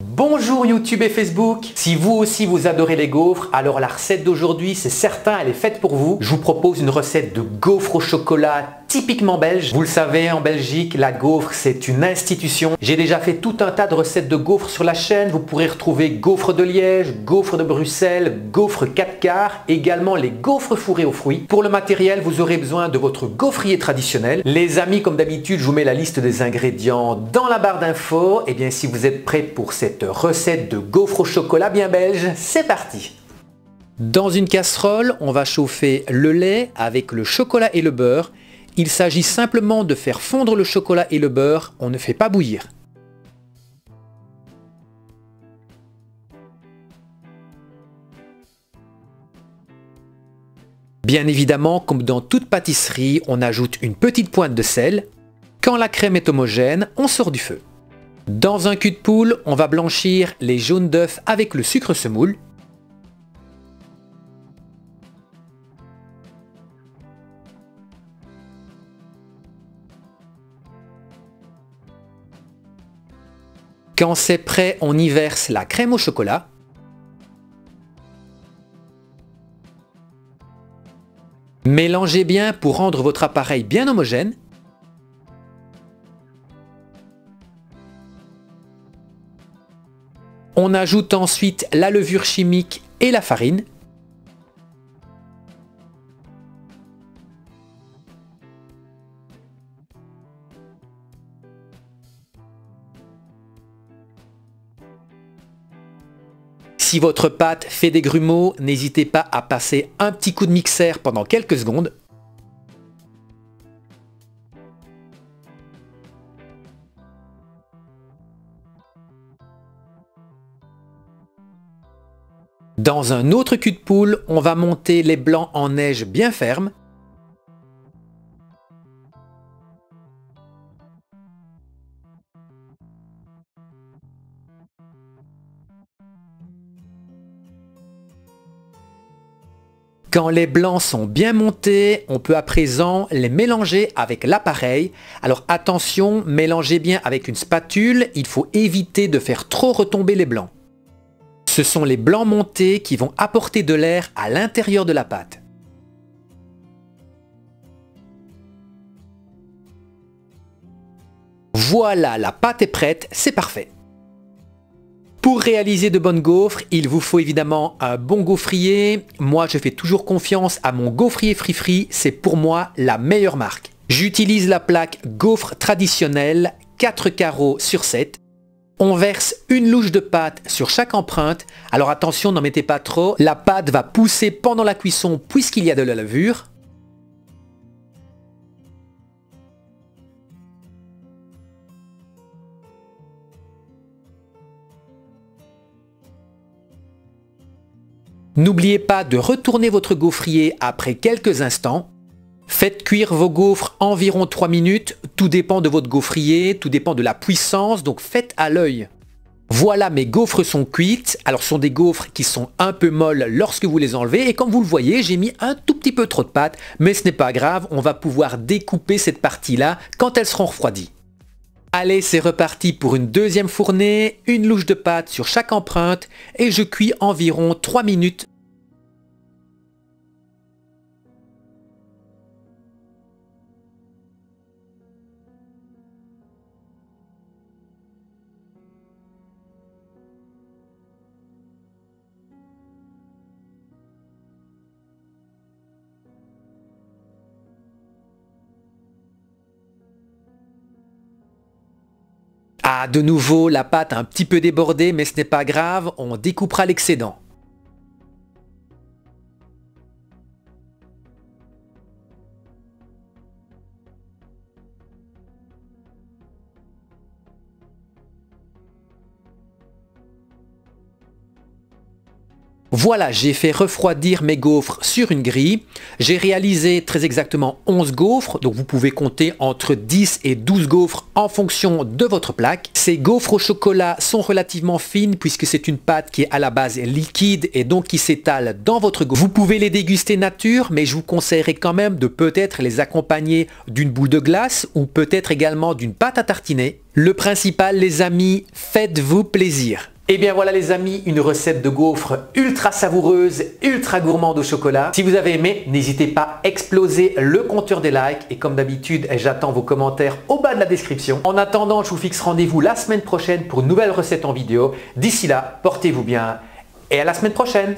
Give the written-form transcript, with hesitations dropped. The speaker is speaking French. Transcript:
Bonjour YouTube et Facebook. Si vous aussi vous adorez les gaufres, alors la recette d'aujourd'hui, c'est certain, elle est faite pour vous. Je vous propose une recette de gaufres au chocolat typiquement belge. Vous le savez, en Belgique, la gaufre, c'est une institution. J'ai déjà fait tout un tas de recettes de gaufres sur la chaîne. Vous pourrez retrouver gaufres de Liège, gaufres de Bruxelles, gaufres 4 quarts, également les gaufres fourrées aux fruits. Pour le matériel, vous aurez besoin de votre gaufrier traditionnel. Les amis, comme d'habitude, je vous mets la liste des ingrédients dans la barre d'infos. Et bien, si vous êtes prêts pour cette recette de gaufres au chocolat bien belge, c'est parti! Dans une casserole, on va chauffer le lait avec le chocolat et le beurre. Il s'agit simplement de faire fondre le chocolat et le beurre, on ne fait pas bouillir. Bien évidemment, comme dans toute pâtisserie, on ajoute une petite pointe de sel. Quand la crème est homogène, on sort du feu. Dans un cul de poule, on va blanchir les jaunes d'œufs avec le sucre semoule. Quand c'est prêt, on y verse la crème au chocolat. Mélangez bien pour rendre votre appareil bien homogène. On ajoute ensuite la levure chimique et la farine. Si votre pâte fait des grumeaux, n'hésitez pas à passer un petit coup de mixeur pendant quelques secondes. Dans un autre cul de poule, on va monter les blancs en neige bien ferme. Quand les blancs sont bien montés, on peut à présent les mélanger avec l'appareil. Alors attention, mélangez bien avec une spatule, il faut éviter de faire trop retomber les blancs. Ce sont les blancs montés qui vont apporter de l'air à l'intérieur de la pâte. Voilà, la pâte est prête, c'est parfait. Pour réaliser de bonnes gaufres, il vous faut évidemment un bon gaufrier. Moi, je fais toujours confiance à mon gaufrier Free, c'est pour moi la meilleure marque. J'utilise la plaque gaufre traditionnelle 4 carreaux sur 7. On verse une louche de pâte sur chaque empreinte. Alors attention, n'en mettez pas trop. La pâte va pousser pendant la cuisson puisqu'il y a de la levure. N'oubliez pas de retourner votre gaufrier après quelques instants. Faites cuire vos gaufres environ 3 minutes. Tout dépend de votre gaufrier, tout dépend de la puissance, donc faites à l'œil. Voilà, mes gaufres sont cuites. Alors ce sont des gaufres qui sont un peu molles lorsque vous les enlevez. Et comme vous le voyez, j'ai mis un tout petit peu trop de pâte. Mais ce n'est pas grave, on va pouvoir découper cette partie-là quand elles seront refroidies. Allez, c'est reparti pour une deuxième fournée, une louche de pâte sur chaque empreinte et je cuis environ 3 minutes. Ah, de nouveau, la pâte a un petit peu débordé, mais ce n'est pas grave, on découpera l'excédent. Voilà, j'ai fait refroidir mes gaufres sur une grille. J'ai réalisé très exactement 11 gaufres, donc vous pouvez compter entre 10 et 12 gaufres en fonction de votre plaque. Ces gaufres au chocolat sont relativement fines puisque c'est une pâte qui est à la base liquide et donc qui s'étale dans votre gaufre. Vous pouvez les déguster nature, mais je vous conseillerais quand même de peut-être les accompagner d'une boule de glace ou peut-être également d'une pâte à tartiner. Le principal les amis, faites-vous plaisir. Et bien voilà les amis, une recette de gaufres ultra savoureuse, ultra gourmande au chocolat. Si vous avez aimé, n'hésitez pas à exploser le compteur des likes et comme d'habitude, j'attends vos commentaires au bas de la description. En attendant, je vous fixe rendez-vous la semaine prochaine pour une nouvelle recette en vidéo. D'ici là, portez-vous bien et à la semaine prochaine.